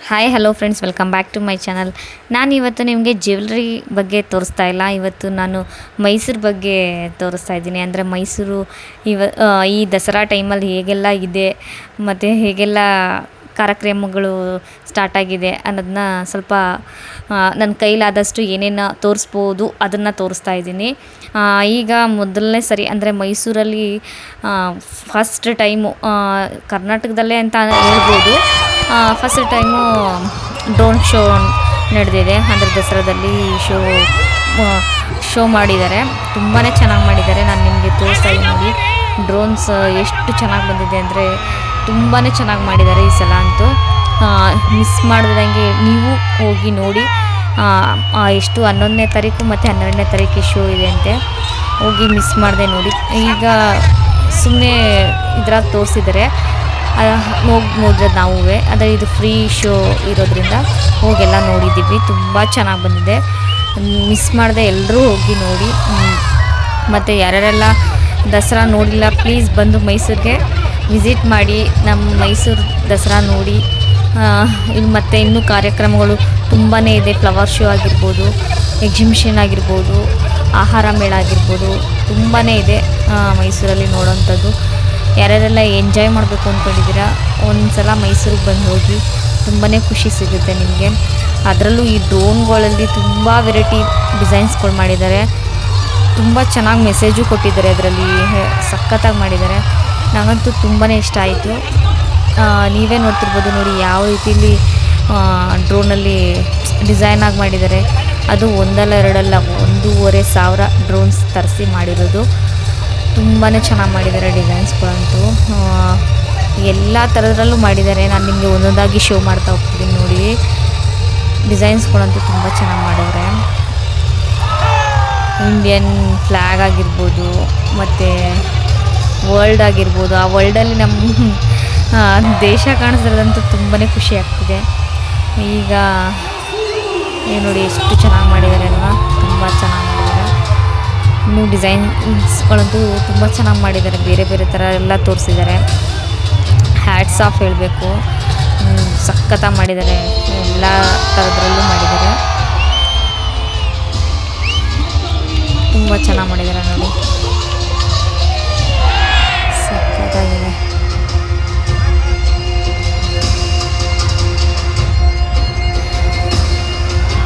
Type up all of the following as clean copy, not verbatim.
Hi hello friends, welcome back to my channel. ನಾನು ಇವತ್ತು ನಿಮಗೆ ಜ್ಯುವೆಲ್ರಿ ಬಗ್ಗೆ ತೋರಿಸ್ತಾ ಇಲ್ಲ. ಇವತ್ತು ನಾನು ಮೈಸೂರು ಬಗ್ಗೆ ತೋರಿಸ್ತಾ ಇದ್ದೀನಿ. ಅಂದರೆ ಮೈಸೂರು ಈ ದಸರಾ ಟೈಮಲ್ಲಿ ಹೇಗೆಲ್ಲ ಇದೆ ಮತ್ತು ಹೇಗೆಲ್ಲ ಕಾರ್ಯಕ್ರಮಗಳು ಸ್ಟಾರ್ಟ್ ಆಗಿದೆ ಅನ್ನೋದನ್ನ ಸ್ವಲ್ಪ ನನ್ನ ಕೈಲಾದಷ್ಟು ಏನೇನು ತೋರಿಸ್ಬೋದು ಅದನ್ನು ತೋರಿಸ್ತಾ ಇದ್ದೀನಿ. ಈಗ ಮೊದಲನೇ ಸರಿ ಅಂದರೆ ಮೈಸೂರಲ್ಲಿ ಫಸ್ಟ್ ಟೈಮು ಕರ್ನಾಟಕದಲ್ಲೇ ಅಂತ ಹೇಳ್ಬೋದು. ಫಸ್ಟ್ ಟೈಮು ಡ್ರೋನ್ ಶೋ ನಡೆದಿದೆ. ಅಂದರೆ ದಸರಾದಲ್ಲಿ ಶೋ ಮಾಡಿದ್ದಾರೆ. ತುಂಬಾ ಚೆನ್ನಾಗಿ ಮಾಡಿದ್ದಾರೆ. ನಾನು ನಿಮಗೆ ತೋರಿಸ್ತಾ ಇದ್ದೀನಿ ನೋಡಿ. ಡ್ರೋನ್ಸ್ ಎಷ್ಟು ಚೆನ್ನಾಗಿ ಬಂದಿದೆ ಅಂದರೆ ತುಂಬಾ ಚೆನ್ನಾಗಿ ಮಾಡಿದ್ದಾರೆ ಈ ಸಲ ಅಂತೂ. ಮಿಸ್ ಮಾಡ್ದಂಗೆ ನೀವು ಹೋಗಿ ನೋಡಿ. ಎಷ್ಟು 11ನೇ ತಾರೀಕು ಮತ್ತು 12ನೇ ತಾರೀಕು ಶೋ ಇದೆ ಅಂತೆ. ಹೋಗಿ ಮಿಸ್ ಮಾಡಿದೆ ನೋಡಿ. ಈಗ ಸುಮ್ಮನೆ ಇದ್ರಾಗ ತೋರಿಸಿದ್ದಾರೆ, ಹೋಗಿ ನೋಡಿದ್ರೆ ನಾವು. ಆದರೆ ಇದು ಫ್ರೀ ಶೋ ಇರೋದ್ರಿಂದ ಹೋಗೆಲ್ಲ ನೋಡಿದ್ದೀವಿ. ತುಂಬ ಚೆನ್ನಾಗಿ ಬಂದಿದೆ. ಮಿಸ್ ಮಾಡದೆ ಎಲ್ಲರೂ ಹೋಗಿ ನೋಡಿ. ಮತ್ತು ಯಾರ್ಯಾರೆಲ್ಲ ದಸರಾ ನೋಡಿಲ್ಲ ಪ್ಲೀಸ್ ಬಂದು ಮೈಸೂರಿಗೆ ವಿಸಿಟ್ ಮಾಡಿ ನಮ್ಮ ಮೈಸೂರು ದಸರಾ ನೋಡಿ. ಇಲ್ಲಿ ಮತ್ತು ಇನ್ನೂ ಕಾರ್ಯಕ್ರಮಗಳು ತುಂಬಾ ಇದೆ. ಫ್ಲವರ್ ಶೋ ಆಗಿರ್ಬೋದು, ಎಕ್ಸಿಬಿಷನ್ ಆಗಿರ್ಬೋದು, ಆಹಾರ ಮೇಳ ಆಗಿರ್ಬೋದು, ತುಂಬಾ ಇದೆ ಮೈಸೂರಲ್ಲಿ ನೋಡೋವಂಥದ್ದು. ಯಾರ್ಯಾರೆಲ್ಲ ಎಂಜಾಯ್ ಮಾಡಬೇಕು ಅಂದ್ಕೊಂಡಿದ್ದೀರಾ ಒಂದು ಸಲ ಮೈಸೂರಿಗೆ ಬಂದು ಹೋಗಿ. ತುಂಬಾ ಖುಷಿ ಸಿಗುತ್ತೆ ನಿಮಗೆ. ಅದರಲ್ಲೂ ಈ ಡ್ರೋನ್ಗಳಲ್ಲಿ ತುಂಬ ವೆರೈಟಿ ಡಿಸೈನ್ಸ್ಗಳು ಮಾಡಿದ್ದಾರೆ. ತುಂಬ ಚೆನ್ನಾಗಿ ಮೆಸೇಜು ಕೊಟ್ಟಿದ್ದಾರೆ. ಅದರಲ್ಲಿ ಸಖತ್ತಾಗಿ ಮಾಡಿದ್ದಾರೆ. ನನಗಂತೂ ತುಂಬಾ ಇಷ್ಟ ಆಯಿತು. ನೀವೇ ನೋಡ್ತಿರ್ಬೋದು ನೋಡಿ ಯಾವ ರೀತಿಯಲ್ಲಿ ಡ್ರೋನಲ್ಲಿ ಡಿಸೈನಾಗಿ ಮಾಡಿದ್ದಾರೆ. ಅದು ಒಂದಲ್ಲ ಎರಡಲ್ಲ 1,500 ಡ್ರೋನ್ಸ್ ತರಿಸಿ ಮಾಡಿರೋದು. ತುಂಬಾ ಚೆನ್ನಾಗಿ ಮಾಡಿದ್ದಾರೆ ಡಿಸೈನ್ಸ್ಗಳಂತೂ. ಎಲ್ಲ ಥರದ್ರಲ್ಲೂ ಮಾಡಿದ್ದಾರೆ. ನಾನು ನಿಮಗೆ ಒಂದೊಂದಾಗಿ ಶೋ ಮಾಡ್ತಾ ಹೋಗ್ತಿದ್ದೀನಿ ನೋಡಿ. ಡಿಸೈನ್ಸ್ಗಳಂತೂ ತುಂಬ ಚೆನ್ನಾಗಿ ಮಾಡಿದ್ದಾರೆ. ಇಂಡಿಯನ್ ಫ್ಲ್ಯಾಗ್ ಆಗಿರ್ಬೋದು ಮತ್ತು ವರ್ಲ್ಡ್ ಆಗಿರ್ಬೋದು. ಆ ವರ್ಲ್ಡಲ್ಲಿ ನಮ್ಮ ದೇಶ ಕಾಣಿಸಿರೋದಂತೂ ತುಂಬಾ ಖುಷಿ ಆಗ್ತಿದೆ. ಈಗ ನೋಡಿ ಎಷ್ಟು ಚೆನ್ನಾಗಿ ಮಾಡಿದ್ದಾರೆ ಅಲ್ವಾ. ತುಂಬ ಚೆನ್ನಾಗಿ ಮಾಡಿದ್ದಾರೆ. ಇನ್ನೂ ಡಿಸೈನ್ಸ್ಗಳಂತೂ ತುಂಬ ಚೆನ್ನಾಗಿ ಮಾಡಿದ್ದಾರೆ. ಬೇರೆ ಬೇರೆ ಥರ ಎಲ್ಲ ತೋರಿಸಿದ್ದಾರೆ. ಹ್ಯಾಟ್ಸ್ ಆಫ್ ಹೇಳಬೇಕು. ಸಖತ್ತಾಗಿ ಮಾಡಿದ್ದಾರೆ. ಎಲ್ಲ ಥರದ್ರಲ್ಲೂ ಮಾಡಿದ್ದಾರೆ. ತುಂಬ ಚೆನ್ನಾಗಿ ಮಾಡಿದ್ದಾರೆ ನೋಡಿ. ಸಖತ್ತಾಗಿದೆ.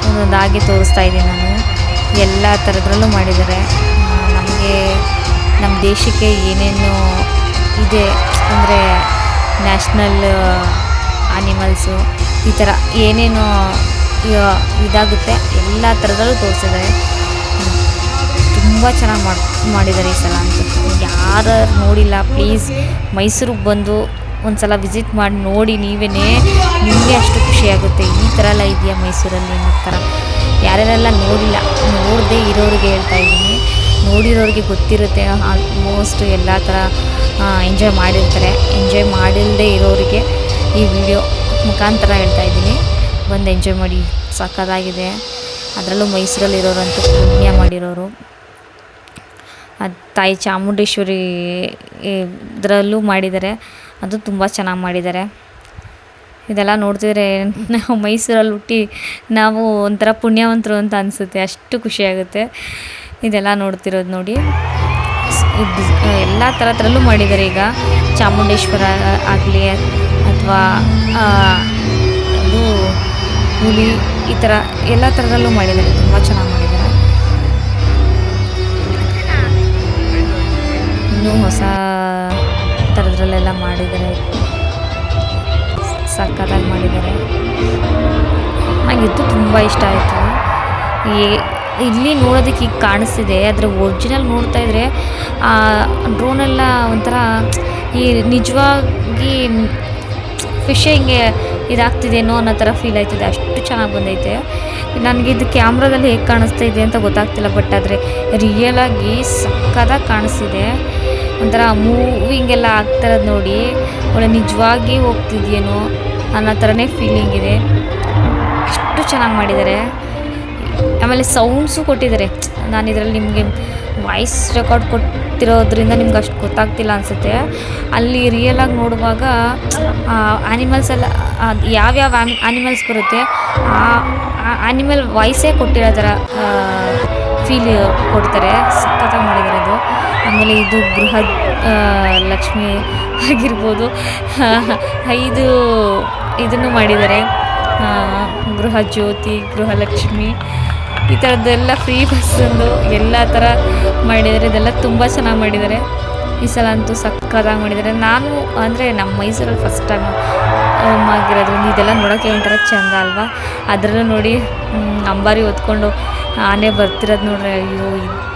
ಒಂದೊಂದಾಗಿ ತೋರಿಸ್ತಾ ಇದ್ದೀನಿ ನಾನು. ಎಲ್ಲ ಥರದ್ರಲ್ಲೂ ಮಾಡಿದ್ದಾರೆ. ನಮಗೆ ನಮ್ಮ ದೇಶಕ್ಕೆ ಏನೇನು ಇದೆ ಅಂದರೆ ನ್ಯಾಷನಲ್ ಆನಿಮಲ್ಸು ಈ ಥರ ಏನೇನು ಇದಾಗುತ್ತೆ ಎಲ್ಲ ಥರದಲ್ಲೂ ತೋರಿಸಿದ್ದಾರೆ. ತುಂಬ ಚೆನ್ನಾಗಿ ಮಾಡಿದ್ದಾರೆ ಈ ಸಲ ಅಂತೂ. ಯಾರು ನೋಡಿಲ್ಲ ಪ್ಲೀಸ್ ಮೈಸೂರಿಗೆ ಬಂದು ಒಂದು ಸಲ ವಿಸಿಟ್ ಮಾಡಿ ನೋಡಿ. ನಿಮಗೆ ಅಷ್ಟು ಖುಷಿಯಾಗುತ್ತೆ. ಈ ಥರ ಎಲ್ಲ ಇದೆಯಾ ಮೈಸೂರಲ್ಲಿ ಅನ್ನೋ ಥರ. ಯಾರ್ಯಾರೆಲ್ಲ ನೋಡಿಲ್ಲ, ನೋಡದೆ ಇರೋರಿಗೆ ಹೇಳ್ತಾ ಇದ್ದೀನಿ. ನೋಡಿರೋರಿಗೆ ಗೊತ್ತಿರುತ್ತೆ ಆಲ್ಮೋಸ್ಟ್. ಎಲ್ಲ ಥರ ಎಂಜಾಯ್ ಮಾಡಿರ್ತಾರೆ. ಎಂಜಾಯ್ ಮಾಡಿಲ್ಲದೆ ಇರೋರಿಗೆ ಈ ವಿಡಿಯೋ ಮುಖಾಂತರ ಹೇಳ್ತಾ ಇದ್ದೀನಿ. ಬಂದು ಎಂಜಾಯ್ ಮಾಡಿ. ಸಖತ್ತಾಗಿದೆ. ಅದರಲ್ಲೂ ಮೈಸೂರಲ್ಲಿರೋರಂತೂ ಪುಣ್ಯ ಮಾಡಿರೋರು. ಅದು ತಾಯಿ ಚಾಮುಂಡೇಶ್ವರಿ ಇದರಲ್ಲೂ ಮಾಡಿದ್ದಾರೆ. ಅದು ತುಂಬ ಚೆನ್ನಾಗಿ ಮಾಡಿದ್ದಾರೆ. ಇದೆಲ್ಲ ನೋಡ್ತಿದ್ರೆ ನಾವು ಮೈಸೂರಲ್ಲಿ ಹುಟ್ಟಿ ನಾವು ಒಂಥರ ಪುಣ್ಯವಂತರು ಅಂತ ಅನಿಸುತ್ತೆ. ಅಷ್ಟು ಖುಷಿಯಾಗುತ್ತೆ ಇದೆಲ್ಲ ನೋಡ್ತಿರೋದು ನೋಡಿ. ಎಲ್ಲ ಥರದ್ರಲ್ಲೂ ಮಾಡಿದ್ದಾರೆ. ಈಗ ಚಾಮುಂಡೇಶ್ವರ ಆಗಲಿ ಅಥವಾ ಅದು ಹುಲಿ ಈ ಥರ ಎಲ್ಲ ಥರದಲ್ಲೂ ಮಾಡಿದ್ದಾರೆ. ತುಂಬ ಚೆನ್ನಾಗಿ ಮಾಡಿದ್ದಾರೆ. ಇನ್ನೂ ಹೊಸ ಥರದ್ರಲ್ಲೆಲ್ಲ ಮಾಡಿದ್ದಾರೆ. ಸಖತ್ತಾಗಿ ಮಾಡಿದ್ದಾರೆ. ನನಗಿದ್ದು ತುಂಬ ಇಷ್ಟ ಆಯಿತು. ಇಲ್ಲಿ ನೋಡೋದಕ್ಕೆ ಈಗ ಕಾಣಿಸ್ತಿದೆ. ಆದರೆ ಒರಿಜಿನಲ್ ನೋಡ್ತಾಯಿದ್ರೆ ಡ್ರೋನೆಲ್ಲ ಒಂಥರ ಈ ನಿಜವಾಗಿ ಫಿಶ್ ಹಿಂಗೆ ಇದಾಗ್ತಿದೇನೋ ಅನ್ನೋ ಥರ ಫೀಲ್ ಆಯ್ತಿದೆ. ಅಷ್ಟು ಚೆನ್ನಾಗಿ ಬಂದೈತೆ. ನನಗಿದು ಕ್ಯಾಮ್ರಾದಲ್ಲಿ ಹೇಗೆ ಕಾಣಿಸ್ತಾ ಇದೆ ಅಂತ ಗೊತ್ತಾಗ್ತಿಲ್ಲ. ಬಟ್ ಆದರೆ ರಿಯಲಾಗಿ ಸಖತ್ತಾಗಿ ಕಾಣಿಸ್ತಿದೆ. ಒಂಥರ ಮೂವಿಂಗೆಲ್ಲ ಆಗ್ತಿರೋದು ನೋಡಿ. ಒಳ್ಳೆ ನಿಜವಾಗಿ ಹೋಗ್ತಿದೆಯೇನೋ ಅನ್ನೋ ಥರನೇ ಫೀಲಿಂಗ್ ಇದೆ. ಅಷ್ಟು ಚೆನ್ನಾಗಿ ಮಾಡಿದ್ದಾರೆ. ಆಮೇಲೆ ಸೌಂಡ್ಸು ಕೊಟ್ಟಿದ್ದಾರೆ. ನಾನು ಇದರಲ್ಲಿ ನಿಮಗೆ ವಾಯ್ಸ್ ರೆಕಾರ್ಡ್ ಕೊಟ್ಟಿರೋದ್ರಿಂದ ನಿಮ್ಗೆ ಅಷ್ಟು ಗೊತ್ತಾಗ್ತಿಲ್ಲ ಅನಿಸುತ್ತೆ. ಅಲ್ಲಿ ರಿಯಲಾಗಿ ನೋಡುವಾಗ ಆ್ಯನಿಮಲ್ಸ್ ಎಲ್ಲ ಯಾವ್ಯಾವ ಆ್ಯನಿಮಲ್ಸ್ ಬರುತ್ತೆ ಆ ಆ್ಯನಿಮಲ್ ವಾಯ್ಸೇ ಕೊಟ್ಟಿರೋ ಥರ ಫೀಲ್ ಕೊಡ್ತಾರೆ. ಸಖತ್ತಾಗಿ ಮಾಡಿದ್ದಾರೆ ಅದು. ಆಮೇಲೆ ಇದು ಗೃಹ ಲಕ್ಷ್ಮಿ ಆಗಿರ್ಬೋದು. 5 ಇದನ್ನು ಮಾಡಿದ್ದಾರೆ, ಗೃಹ ಜ್ಯೋತಿ, ಗೃಹಲಕ್ಷ್ಮಿ, ಈ ಥರದ್ದೆಲ್ಲ ಫ್ರೀ ಬಸ್ಸಂದು ಎಲ್ಲ ಥರ ಮಾಡಿದ್ದಾರೆ. ಇದೆಲ್ಲ ತುಂಬ ಚೆನ್ನಾಗಿ ಮಾಡಿದ್ದಾರೆ. ಈ ಸಲ ಅಂತೂ ಸಕ್ಕತ್ತಾಗಿ ಮಾಡಿದ್ದಾರೆ. ನಾನು ಅಂದರೆ ನಮ್ಮ ಮೈಸೂರಲ್ಲಿ ಫಸ್ಟ್ ಟೈಮ್ ಆಗಿರೋದ್ರಿಂದ ಇದೆಲ್ಲ ನೋಡೋಕ್ಕೆ ಒಂಥರ ಚೆಂದ ಅಲ್ವಾ. ಅದರಲ್ಲೂ ನೋಡಿ ಅಂಬಾರಿ ಹೊತ್ಕೊಂಡು ಆನೆ ಬರ್ತಿರೋದು ನೋಡ್ರೆ, ಅಯ್ಯೋ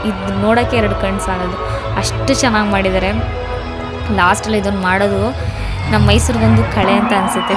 ಇದು ನೋಡೋಕ್ಕೆ 2 ಕಣ್ಣು ಸಾಲೋದು, ಅಷ್ಟು ಚೆನ್ನಾಗಿ ಮಾಡಿದ್ದಾರೆ. ಲಾಸ್ಟಲ್ಲಿ ಇದನ್ನು ಮಾಡೋದು ನಮ್ಮ ಮೈಸೂರಿಗೊಂದು ಕಳೆ ಅಂತ ಅನಿಸುತ್ತೆ.